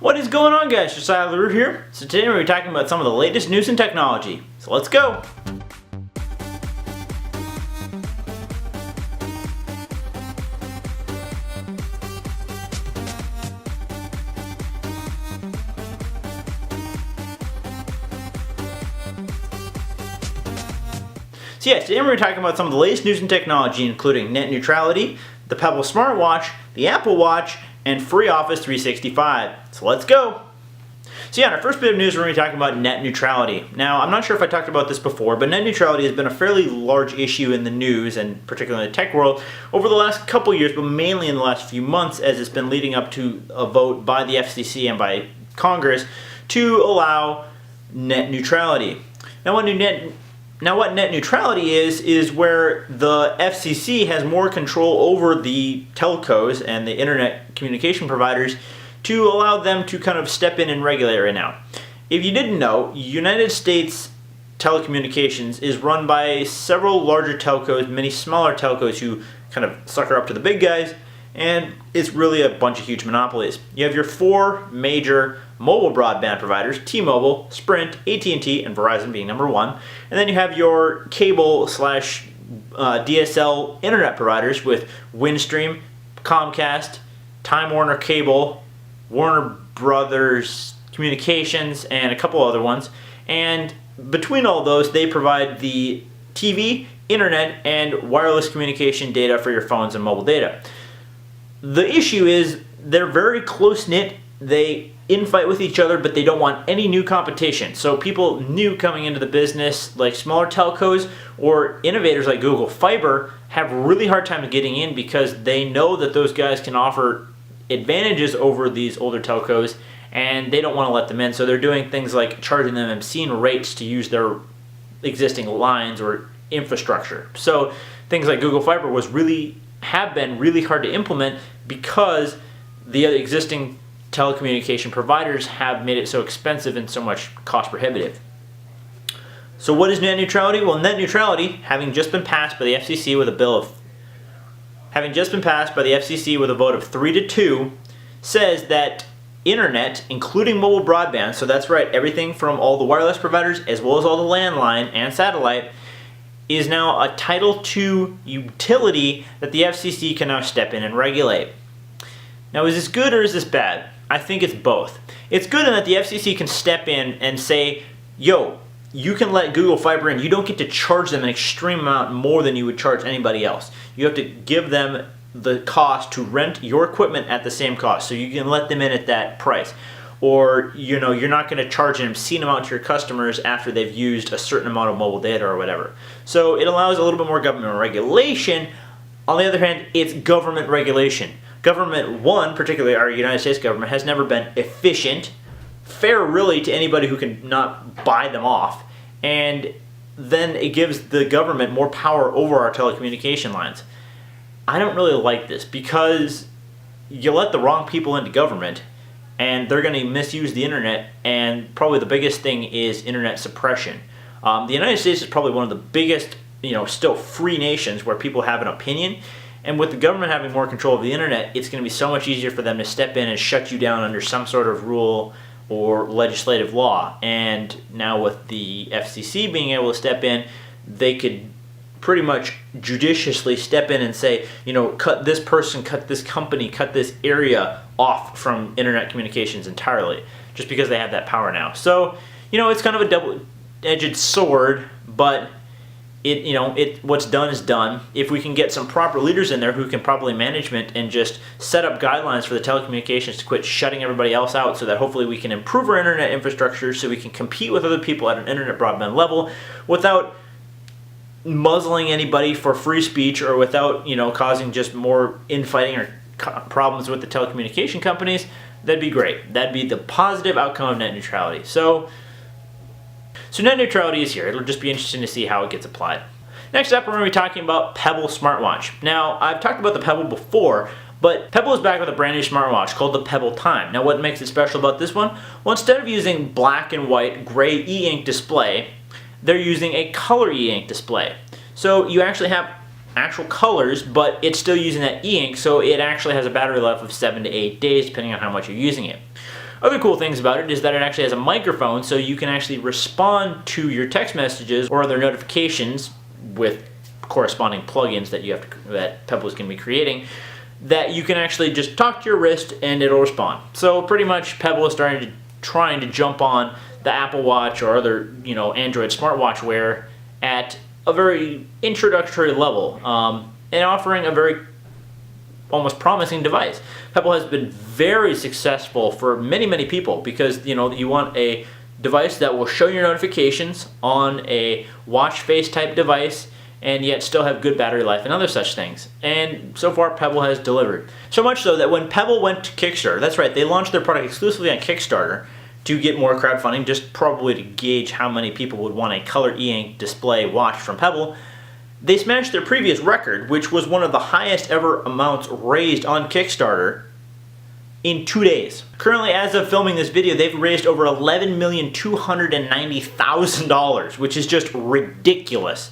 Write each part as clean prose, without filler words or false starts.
What is going on, guys? Josiah LaRue here. So today we're going to be talking about some of the latest news in technology. So let's go! So yeah, today we're going to be talking about some of the latest news in technology, including net neutrality, the Pebble smartwatch, the Apple Watch, and free Office 365. So let's go! So yeah, in our first bit of news, we're going to be talking about net neutrality. Now, I'm not sure if I talked about this before, but net neutrality has been a fairly large issue in the news, and particularly in the tech world, over the last couple years, but mainly in the last few months, as it's been leading up to a vote by the FCC and by Congress to allow net neutrality. Now, what net neutrality is where the FCC has more control over the telcos and the internet communication providers to allow them to kind of step in and regulate right now. If you didn't know, United States telecommunications is run by several larger telcos, many smaller telcos who kind of sucker up to the big guys, and it's really a bunch of huge monopolies. You have your four major mobile broadband providers: T-Mobile, Sprint, AT&T, and Verizon being number one. And then you have your cable slash DSL internet providers with Windstream, Comcast, Time Warner Cable, Warner Brothers Communications, and a couple other ones. And between all those, they provide the TV, internet, and wireless communication data for your phones and mobile data. The issue is they're very close-knit. They infight with each other, but they don't want any new competition. So people new coming into the business, like smaller telcos or innovators like Google Fiber, have a really hard time getting in because they know that those guys can offer advantages over these older telcos, and they don't want to let them in. So they're doing things like charging them obscene rates to use their existing lines or infrastructure. So things like Google Fiber have been really hard to implement because the existing telecommunication providers have made it so expensive and so much cost prohibitive. So what is net neutrality? Well, net neutrality, having just been passed by the FCC with a vote of 3-2, says that internet, including mobile broadband, so that's right, everything from all the wireless providers as well as all the landline and satellite, is now a Title II utility that the FCC can now step in and regulate. Now, is this good or is this bad? I think it's both. It's good in that the FCC can step in and say, yo, you can let Google Fiber in. You don't get to charge them an extreme amount more than you would charge anybody else. You have to give them the cost to rent your equipment at the same cost, so you can let them in at that price. Or, you know, you're not going to charge an obscene amount to your customers after they've used a certain amount of mobile data or whatever. So it allows a little bit more government regulation. On the other hand, it's government regulation. Government, particularly our United States government, has never been efficient, fair really to anybody who can not buy them off, and then it gives the government more power over our telecommunication lines. I don't really like this because you let the wrong people into government and they're going to misuse the internet, and probably the biggest thing is internet suppression. The United States is probably one of the biggest, still free nations where people have an opinion, and with the government having more control of the internet, it's going to be so much easier for them to step in and shut you down under some sort of rule or legislative law. And now with the FCC being able to step in, they could pretty much judiciously step in and say, cut this person, cut this company, cut this area off from internet communications entirely, just because they have that power now. So, it's kind of a double-edged sword, but what's done is done. If we can get some proper leaders in there who can properly management and just set up guidelines for the telecommunications to quit shutting everybody else out, so that hopefully we can improve our internet infrastructure so we can compete with other people at an internet broadband level without muzzling anybody for free speech, or without causing just more infighting or problems with the telecommunication companies, that'd be great. That'd be the positive outcome of net neutrality. So net neutrality is here. It'll just be interesting to see how it gets applied. Next up, we're going to be talking about Pebble smartwatch. Now, I've talked about the Pebble before, but Pebble is back with a brand new smartwatch called the Pebble Time. Now, what makes it special about this one? Well, instead of using black and white gray e-ink display, they're using a color e-ink display. So you actually have actual colors, but it's still using that e-ink, so it actually has a battery life of 7 to 8 days, depending on how much you're using it. Other cool things about it is that it actually has a microphone, so you can actually respond to your text messages or other notifications with corresponding plugins that Pebble is going to be creating, that you can actually just talk to your wrist and it'll respond. So pretty much Pebble is trying to jump on the Apple Watch or other, Android smartwatch wear at a very introductory level, and offering a very almost promising device. Pebble has been very successful for many people because you want a device that will show your notifications on a watch face type device and yet still have good battery life and other such things. And so far Pebble has delivered. So much so that when Pebble went to Kickstarter, that's right, they launched their product exclusively on Kickstarter to get more crowdfunding, just probably to gauge how many people would want a color e-ink display watch from Pebble. They smashed their previous record, which was one of the highest ever amounts raised on Kickstarter, in 2 days. Currently, as of filming this video, they've raised over $11,290,000, which is just ridiculous.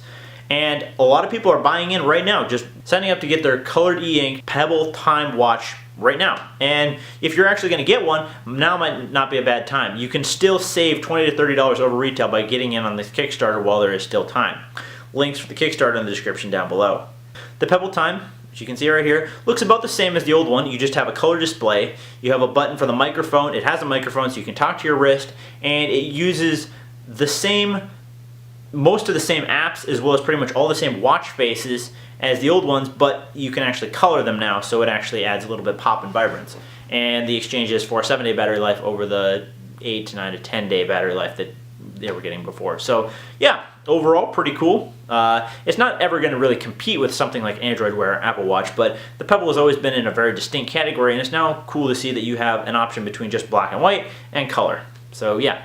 And a lot of people are buying in right now, just signing up to get their colored e-ink Pebble Time watch right now. And if you're actually going to get one, now might not be a bad time. You can still save $20 to $30 over retail by getting in on this Kickstarter while there is still time. Links for the Kickstarter in the description down below. The Pebble Time, as you can see right here, looks about the same as the old one. You just have a color display. You have a button for the microphone. It has a microphone so you can talk to your wrist, and it uses most of the same apps as well as pretty much all the same watch faces as the old ones, but you can actually color them now, so it actually adds a little bit of pop and vibrance. And the exchange is for a 7-day battery life over the 8 to 9 to 10-day battery life that they were getting before. So yeah, overall pretty cool. It's not ever going to really compete with something like Android Wear or Apple Watch, but the Pebble has always been in a very distinct category, and it's now cool to see that you have an option between just black and white and color. So yeah,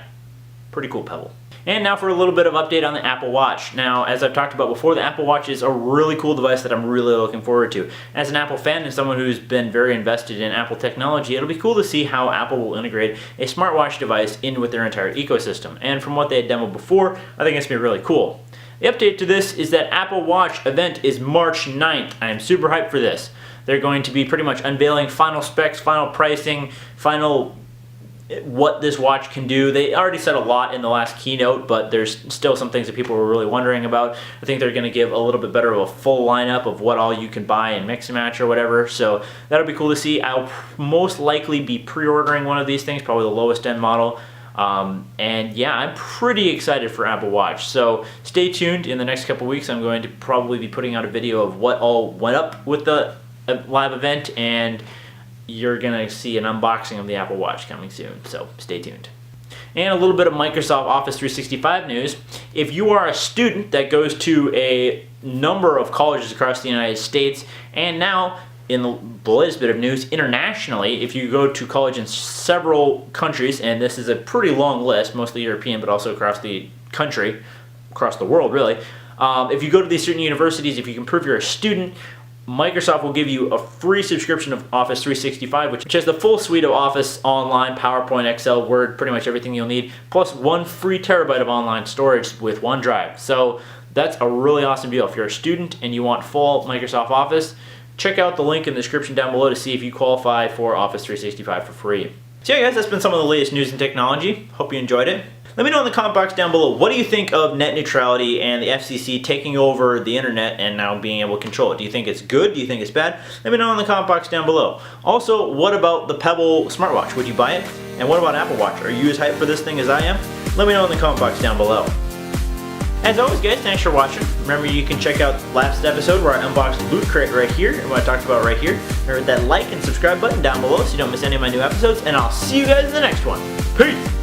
pretty cool Pebble. And now for a little bit of update on the Apple Watch. Now, as I've talked about before, the Apple Watch is a really cool device that I'm really looking forward to. As an Apple fan and someone who's been very invested in Apple technology, it'll be cool to see how Apple will integrate a smartwatch device in with their entire ecosystem. And from what they had demoed before, I think it's going to be really cool. The update to this is that Apple Watch event is March 9th. I am super hyped for this. They're going to be pretty much unveiling final specs, final pricing, final what this watch can do. They already said a lot in the last keynote, but there's still some things that people were really wondering about. I think they're going to give a little bit better of a full lineup of what all you can buy and mix and match or whatever, so that'll be cool to see. I'll most likely be pre-ordering one of these things, probably the lowest end model. And yeah, I'm pretty excited for Apple Watch, so stay tuned. In the next couple weeks I'm going to probably be putting out a video of what all went up with the live event, and you're going to see an unboxing of the Apple Watch coming soon, so stay tuned. And a little bit of Microsoft Office 365 news. If you are a student that goes to a number of colleges across the United States, and now in the latest bit of news, internationally, if you go to college in several countries, and this is a pretty long list, mostly European, but also across the country, across the world really, if you go to these certain universities, if you can prove you're a student, Microsoft will give you a free subscription of Office 365, which has the full suite of Office Online, PowerPoint, Excel, Word, pretty much everything you'll need, plus 1 free terabyte of online storage with OneDrive. So that's a really awesome deal. If you're a student and you want full Microsoft Office, check out the link in the description down below to see if you qualify for Office 365 for free. So yeah guys, that's been some of the latest news and technology. Hope you enjoyed it. Let me know in the comment box down below, what do you think of net neutrality and the FCC taking over the internet and now being able to control it? Do you think it's good? Do you think it's bad? Let me know in the comment box down below. Also, what about the Pebble smartwatch? Would you buy it? And what about Apple Watch? Are you as hyped for this thing as I am? Let me know in the comment box down below. As always guys, thanks for watching. Remember, you can check out last episode where I unboxed Loot Crate right here and what I talked about right here. Remember that like and subscribe button down below so you don't miss any of my new episodes, and I'll see you guys in the next one. Peace!